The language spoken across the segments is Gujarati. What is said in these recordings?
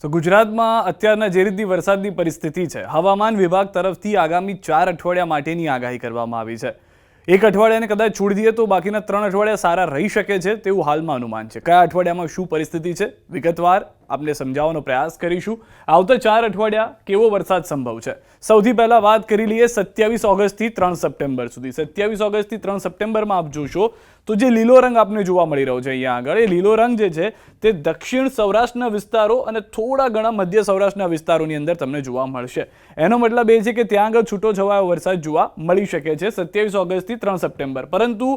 તો ગુજરાતમાં અત્યારના જે રીતની વરસાદની પરિસ્થિતિ છે, હવામાન વિભાગ તરફથી આગામી 4 અઠવાડિયા માટેની આગાહી કરવામાં આવી છે. એક અઠવાડિયાને કદાચ છોડી દઈએ તો બાકીના 3 અઠવાડિયા સારા રહી શકે છે તેવું હાલમાં અનુમાન છે. કયા અઠવાડિયામાં શું પરિસ્થિતિ છે વિગતવાર આપને સમજાવવાનો પ્રયાસ કરીશું. આવતા 4 અઠવાડિયા કેવો વરસાદ સંભવ છે. સૌથી પહેલા વાત કરી લઈએ 27 ઓગસ્ટથી 3 સપ્ટેમ્બર સુધી. 27 ઓગસ્ટથી 3 સપ્ટેમ્બરમાં આપ જોશો તો જે લીલો રંગ આપને જોવા મળી રહ્યો છે અહીંયા આગળ, એ લીલો રંગ જે છે તે દક્ષિણ સૌરાષ્ટ્રના વિસ્તારો અને થોડા ઘણા મધ્ય સૌરાષ્ટ્રના વિસ્તારોની અંદર તમને જોવા મળશે. એનો મતલબ એ છે કે ત્યાં આગળ છૂટો છવાયો વરસાદ જોવા મળી શકે છે 27 ઓગસ્ટથી 3 સપ્ટેમ્બર. પરંતુ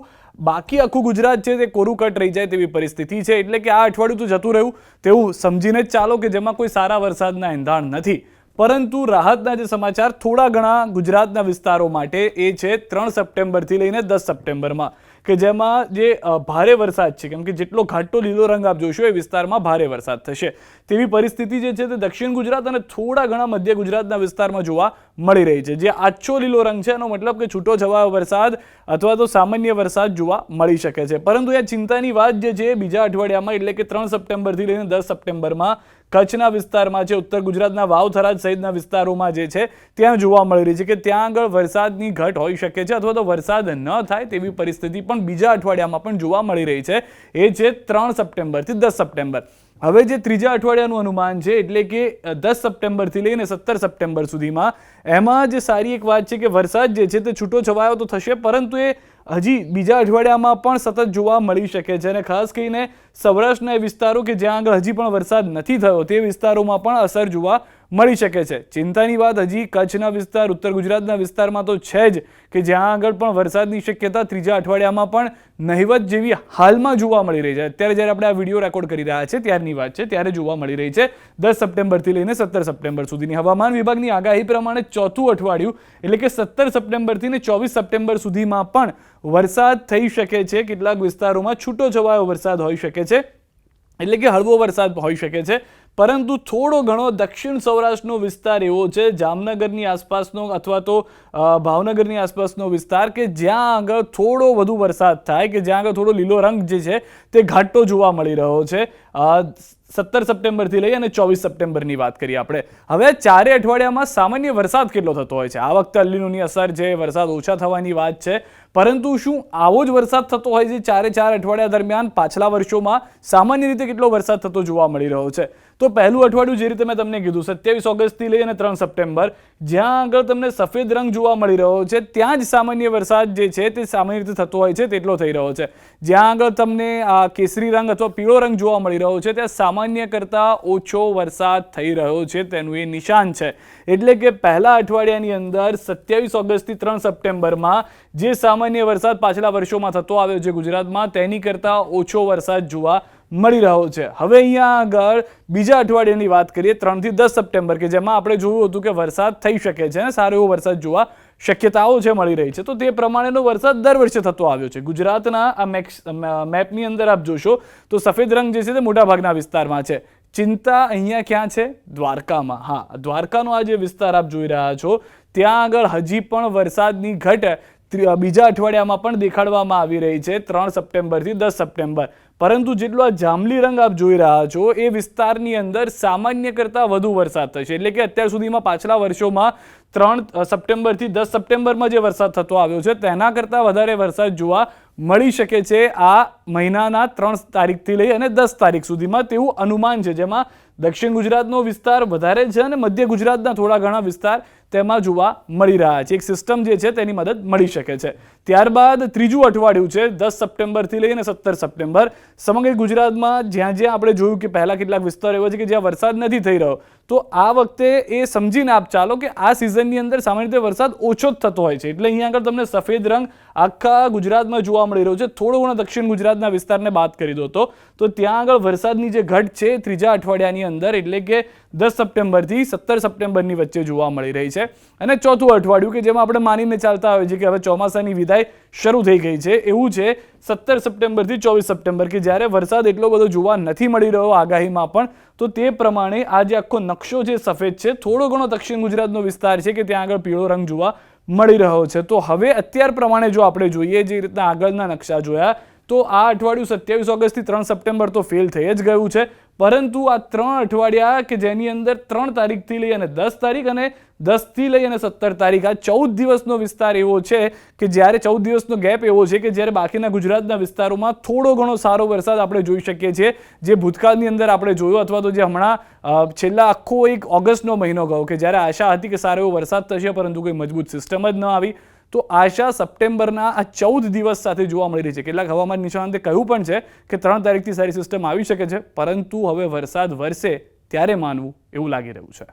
બાકી આખું ગુજરાત છે તે કોરું કટ રહી જાય તેવી પરિસ્થિતિ છે. એટલે કે આ અઠવાડિયું તો જતું રહ્યું તેવું સમજીને જ ચાલો કે જેમાં કોઈ સારા વરસાદના એંધાણ નથી. પરંતુ રાહતના જે સમાચાર થોડા ઘણા ગુજરાતના વિસ્તારો માટે એ છે 3 સપ્ટેમ્બરથી લઈને 10 સપ્ટેમ્બરમાં, કે જેમાં જે ભારે વરસાદ છે, કેમ કે જેટલો ઘાટો લીલો રંગ આપ જોશો એ વિસ્તારમાં ભારે વરસાદ થશે તેવી પરિસ્થિતિ જે છે તે દક્ષિણ ગુજરાત અને થોડા ઘણા મધ્ય ગુજરાતના વિસ્તારમાં જોવા મળી રહી છે. જે આછો લીલો રંગ છે એનો મતલબ કે છૂટો છવાયો વરસાદ અથવા તો સામાન્ય વરસાદ જોવા મળી શકે છે. પરંતુ એ ચિંતાની વાત જે છે બીજા અઠવાડિયામાં એટલે કે 3 સપ્ટેમ્બરથી લઈને 10 સપ્ટેમ્બરમાં કચ્છના વિસ્તારમાં છે, ઉત્તર ગુજરાતના વાવ થરાદ સહિતના વિસ્તારોમાં જે છે ત્યાં જોવા મળી રહી છે કે ત્યાં આગળ વરસાદની ઘટ હોઈ શકે છે અથવા તો વરસાદ ન થાય તેવી પરિસ્થિતિ પણ બીજા અઠવાડિયામાં પણ જોવા મળી રહી છે. એ છે 3 સપ્ટેમ્બરથી 10 સપ્ટેમ્બર. હવે જે ત્રીજા અઠવાડિયાનું અનુમાન છે એટલે કે 10 સપ્ટેમ્બરથી લઈને 17 સપ્ટેમ્બર સુધીમાં, એમાં જે સારી એક વાત છે કે વરસાદ જે છે તે છૂટો છવાયો તો થશે, પરંતુ એ હજી બીજા અઠવાડિયામાં પણ સતત જોવા મળી શકે છે. અને ખાસ કરીને સૌરાષ્ટ્રના વિસ્તારો કે જ્યાં આગળ હજી પણ વરસાદ નથી થયો તે વિસ્તારોમાં પણ અસર જોવા મળી શકે છે. ચિંતાની વાત હજી કચ્છના વિસ્તાર, ઉત્તર ગુજરાતના વિસ્તારમાં તો છે જ, કે જ્યાં આગળ પણ વરસાદની શક્યતા ત્રીજા અઠવાડિયામાં પણ નહિવત જેવી હાલમાં જોવા મળી રહી છે. અત્યારે જ્યારે આપણે આ વિડીયો રેકોર્ડ કરી રહ્યા છે ત્યારની વાત છે, ત્યારે જોવા મળી રહી છે 10 સપ્ટેમ્બરથી લઈને 17 સપ્ટેમ્બર સુધીની. હવામાન વિભાગની આગાહી પ્રમાણે ચોથું અઠવાડિયું એટલે કે 17 સપ્ટેમ્બરથી ને 24 સપ્ટેમ્બર સુધીમાં પણ વરસાદ થઈ શકે છે. કેટલાક વિસ્તારોમાં છૂટો છવાયો વરસાદ હોઈ શકે છે, એટલે કે હળવો વરસાદ હોઈ શકે છે. પરંતુ થોડો ઘણો દક્ષિણ સૌરાષ્ટ્રનો વિસ્તાર એવો છે, જામનગરની આસપાસનો અથવા તો ભાવનગરની આસપાસનો વિસ્તાર, કે જ્યાં આગળ થોડો વધુ વરસાદ થાય, કે જ્યાં આગળ થોડો લીલો રંગ જે છે તે ઘાટો જોવા મળી રહ્યો છે. 17 સપ્ટેમ્બરથી લઈ અને 24 સપ્ટેમ્બરની વાત કરીએ આપણે. હવે 4 અઠવાડિયામાં સામાન્ય વરસાદ કેટલો થતો હોય છે? આ વખતે અલ નીનોની અસર છે, વરસાદ ઓછા થવાની વાત છે, પરંતુ શું આવો જ વરસાદ થતો હોય છે 4 અઠવાડિયા દરમિયાન? પાછલા વર્ષોમાં સામાન્ય રીતે કેટલો વરસાદ થતો જોવા મળી રહ્યો છે? તો પહેલું અઠવાડિયું જે રીતે મેં તમને કીધું 27 ઓગસ્ટથી લઈ અને 3 સપ્ટેમ્બર, જ્યાં આગળ તમને સફેદ રંગ જોવા મળી રહ્યો છે ત્યાં જ સામાન્ય વરસાદ જે છે તે સામાન્ય રીતે થતો હોય છે તેટલો થઈ રહ્યો છે. જ્યાં આગળ તમને આ કેસરી રંગ અથવા પીળો રંગ જોવા મળી રહ્યો છે ત્યાં સામાન્ય કરતાં ઓછો વરસાદ થઈ રહ્યો છે તેનું એ નિશાન છે. એટલે કે પહેલા અઠવાડિયાની અંદર 27 ઓગસ્ટથી 3 સપ્ટેમ્બરમાં જે સામાન્ય વરસાદ પાછલા વર્ષોમાં થતો આવ્યો છે ગુજરાતમાં, તેની કરતાં ઓછો વરસાદ જોવા મળી રહ્યો છે. હવે અહીંયા આગળ બીજા અઠવાડિયાની વાત કરીએ 3 થી 10 સપ્ટેમ્બર, કે જેમાં આપણે જોયું હતું કે વરસાદ થઈ શકે છે અને સારો એવો વરસાદ જોવા શક્યતાઓ છે મળી રહી છે. તો તે પ્રમાણેનો વરસાદ દર વર્ષે થતો આવ્યો છે. ગુજરાતના આ મેપની અંદર આપ જોશો તો સફેદ રંગ જે છે તે મોટાભાગના વિસ્તારમાં છે. ચિંતા અહીંયા ક્યાં છે? દ્વારકામાં. હા, દ્વારકાનો આ જે વિસ્તાર આપ જોઈ રહ્યા છો ત્યાં આગળ હજી પણ વરસાદની ઘટ બીજા અઠવાડિયામાં પણ દેખાડવામાં આવી રહી છે 3 સપ્ટેમ્બરથી 10 સપ્ટેમ્બર. પરંતુ જેટલો આ જાંબલી રંગ આપ જોઈ રહ્યા છો એ વિસ્તારની અંદર સામાન્ય કરતાં વધુ વરસાદ થશે. એટલે કે અત્યાર સુધીમાં પાછલા વર્ષોમાં 3 સપ્ટેમ્બરથી 10 સપ્ટેમ્બરમાં જે વરસાદ થતો આવ્યો છે તેના કરતાં વધારે વરસાદ જોવા મળી શકે છે આ મહિનાના 3 તારીખથી લઈ અને 10 તારીખ સુધીમાં તેવું અનુમાન છે. જેમાં દક્ષિણ ગુજરાતનો વિસ્તાર વધારે છે અને મધ્ય ગુજરાતના થોડા ઘણા વિસ્તાર તેમાં જોવા મળી રહ્યા છે. એક સિસ્ટમ જે છે તેની મદદ મળી શકે છે. ત્યારબાદ ત્રીજું અઠવાડિયું છે 10 સપ્ટેમ્બરથી લઈને 17 સપ્ટેમ્બર. સમગ્ર ગુજરાતમાં જ્યાં જ્યાં આપણે જોયું કે પહેલા કેટલાક વિસ્તારો એવા છે કે જ્યાં વરસાદ નથી થઈ રહ્યો, તો આ વખતે એ સમજીને આપ ચાલો કે આ સિઝનની અંદર સામાન્ય રીતે વરસાદ ઓછો જ થતો હોય છે. એટલે અહીંયા આગળ તમને સફેદ રંગ આખા ગુજરાતમાં જોવા મળી રહ્યો છે. થોડો ઘણો દક્ષિણ ગુજરાતના વિસ્તારને બાદ કરી દો તો ત્યાં આગળ વરસાદની જે ઘટ છે ત્રીજા અઠવાડિયાની અંદર એટલે કે 10 સપ્ટેમ્બરથી 17 સપ્ટેમ્બરની વચ્ચે જોવા મળી રહી છે. અને ચોથું અઠવાડિયું કે જેમાં આપણે માનીને ચાલતા હોઈએ છીએ કે હવે ચોમાસાની વિદાય શરૂ થઈ ગઈ છે, એવું છે 17 સપ્ટેમ્બરથી 24 સપ્ટેમ્બર, કે જ્યારે વરસાદ એટલો બધો જોવા નથી મળી રહ્યો આગાહીમાં પણ. તો તે પ્રમાણે આ જે આખો નકશો જે સફેદ છે, થોડો ઘણો દક્ષિણ ગુજરાતનો વિસ્તાર છે કે ત્યાં આગળ પીળો રંગ જોવા મળી રહ્યો છે. તો હવે અત્યાર પ્રમાણે જો આપણે જોઈએ જે રીતના આગળના નકશા જોયા તો આ અઠવાડિયું 27 ઓગસ્ટથી 3 સપ્ટેમ્બર તો ફેલ થઈ જ ગયું છે, પરંતુ આ 3 અઠવાડિયા કે જેની અંદર 3 તારીખથી લઈ અને 10 તારીખ અને 10થી લઈ અને 17 તારીખ, આ 14 દિવસનો વિસ્તાર એવો છે કે જ્યારે 14 દિવસનો ગેપ એવો છે કે જ્યારે બાકીના ગુજરાતના વિસ્તારોમાં થોડો ઘણો સારો વરસાદ આપણે જોઈ શકીએ છીએ, જે ભૂતકાળની અંદર આપણે જોયો અથવા તો જે હમણાં છેલ્લા આખો એક ઓગસ્ટનો મહિનો ગયો કે જ્યારે આશા હતી કે સારો એવો વરસાદ થશે, પરંતુ કોઈ મજબૂત સિસ્ટમ જ ન આવી. તો આશા સપ્ટેમ્બરના આ 14 દિવસ સાથે જોવા મળી રહી છે. કેટલાક હવામાન નિષ્ણાંતે કહ્યું પણ છે કે 3 તારીખથી સારી સિસ્ટમ આવી શકે છે, પરંતુ હવે વરસાદ વરસે ત્યારે માનવું એવું લાગી રહ્યું છે.